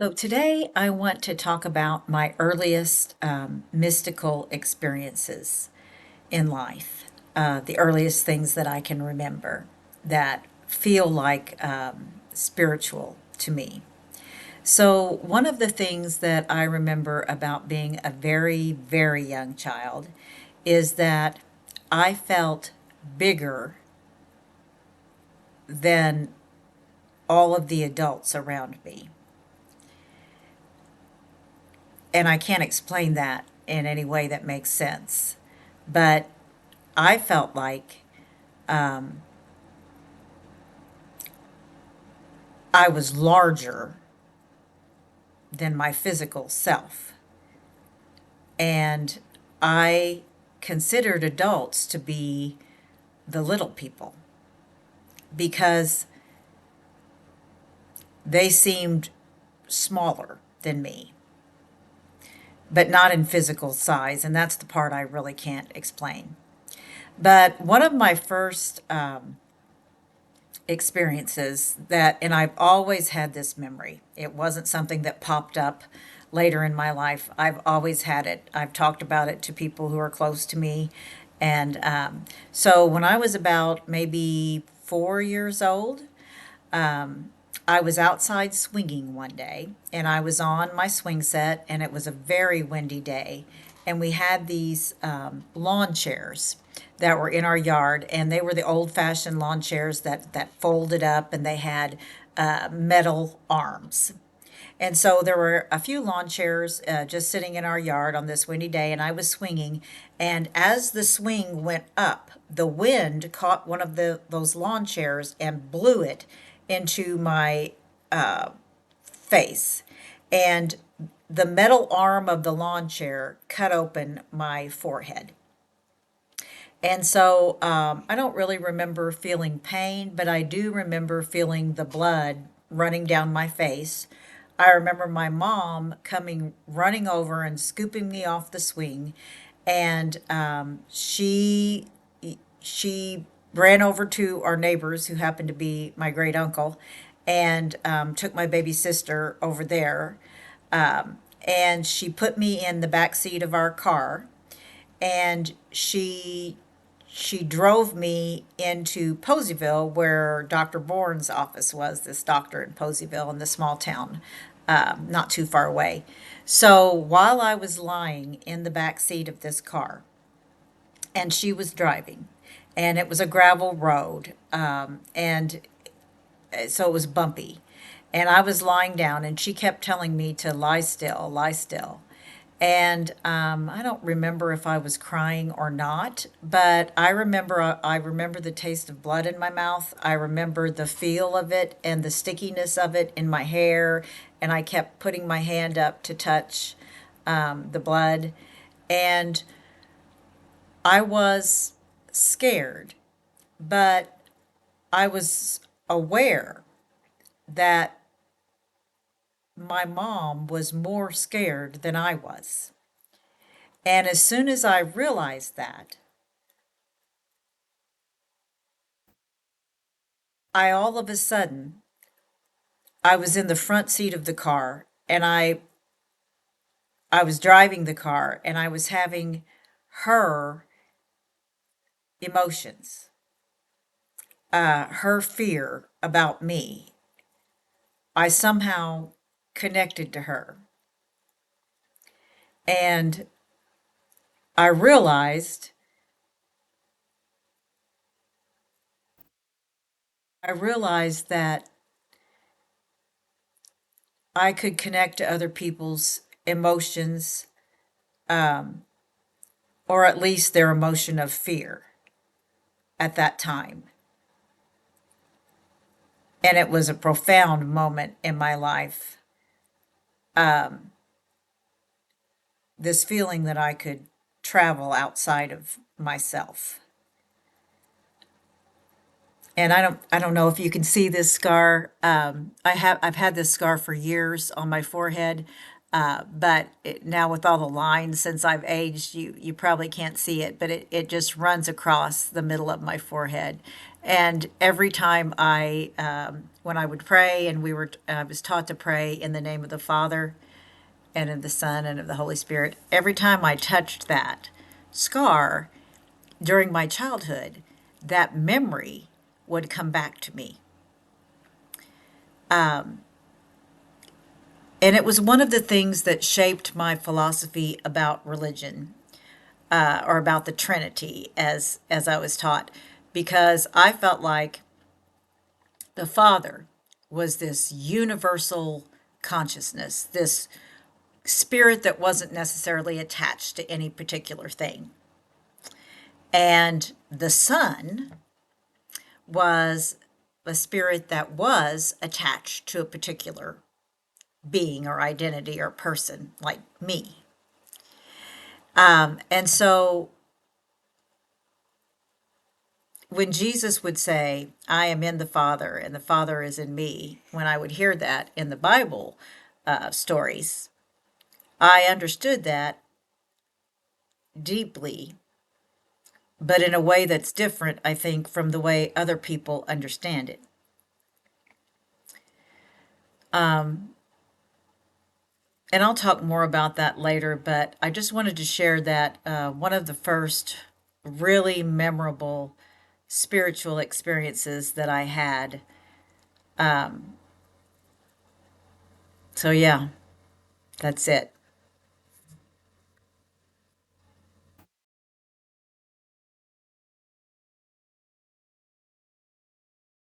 So today I want to talk about my earliest mystical experiences in life, the earliest things that I can remember that feel like spiritual to me. So, one of the things that I remember about being a very, very young child is that I felt bigger than all of the adults around me. And I can't explain that in any way that makes sense. But I felt like I was larger than my physical self. And I considered adults to be the little people because they seemed smaller than me, but not in physical size. And that's the part I really can't explain. But one of my first experiences and I've always had this memory. It wasn't something that popped up later in my life. I've always had it. I've talked about it to people who are close to me. And so when I was about maybe 4 years old, I was outside swinging one day, and I was on my swing set, and it was a very windy day. And we had these lawn chairs that were in our yard, and they were the old-fashioned lawn chairs that folded up, and they had metal arms. And so there were a few lawn chairs just sitting in our yard on this windy day, and I was swinging. And as the swing went up, the wind caught one of those lawn chairs and blew it into my face. And the metal arm of the lawn chair cut open my forehead. And so I don't really remember feeling pain, but I do remember feeling the blood running down my face. I remember my mom coming running over and scooping me off the swing, and she ran over to our neighbors, who happened to be my great uncle, and took my baby sister over there, and she put me in the back seat of our car, and she drove me into Poseyville, where Dr. Bourne's office was, this doctor in Poseyville in the small town, not too far away. So while I was lying in the back seat of this car, and she was driving, and it was a gravel road, and so it was bumpy. And I was lying down, and she kept telling me to lie still, lie still. And I don't remember if I was crying or not, but I remember the taste of blood in my mouth. I remember the feel of it and the stickiness of it in my hair, and I kept putting my hand up to touch the blood, and I was scared, but I was aware that my mom was more scared than I was. And as soon as I realized that, I all of a sudden, I was in the front seat of the car, and I was driving the car, and I was having her emotions, her fear about me. I somehow connected to her. And I realized I realized that I could connect to other people's emotions, um, or at least their emotion of fear at that time. And it was a profound moment in my life. This feeling that I could travel outside of myself. And I don't know if you can see this scar. I've had this scar for years on my forehead, but now with all the lines since I've aged, you probably can't see it, but it just runs across the middle of my forehead, And every time when I would pray, and I was taught to pray in the name of the Father and of the Son and of the Holy Spirit, every time I touched that scar during my childhood, that memory would come back to me. And it was one of the things that shaped my philosophy about religion, or about the Trinity as I was taught, because I felt like the Father was this universal consciousness, this spirit that wasn't necessarily attached to any particular thing. And the Son was a spirit that was attached to a particular being or identity or person, like me. And so when Jesus would say, I am in the Father and the Father is in me, when I would hear that in the Bible stories, I understood that deeply, but in a way that's different, I think, from the way other people understand it. And I'll talk more about that later, but I just wanted to share that one of the first really memorable spiritual experiences that I had. So, yeah, that's it.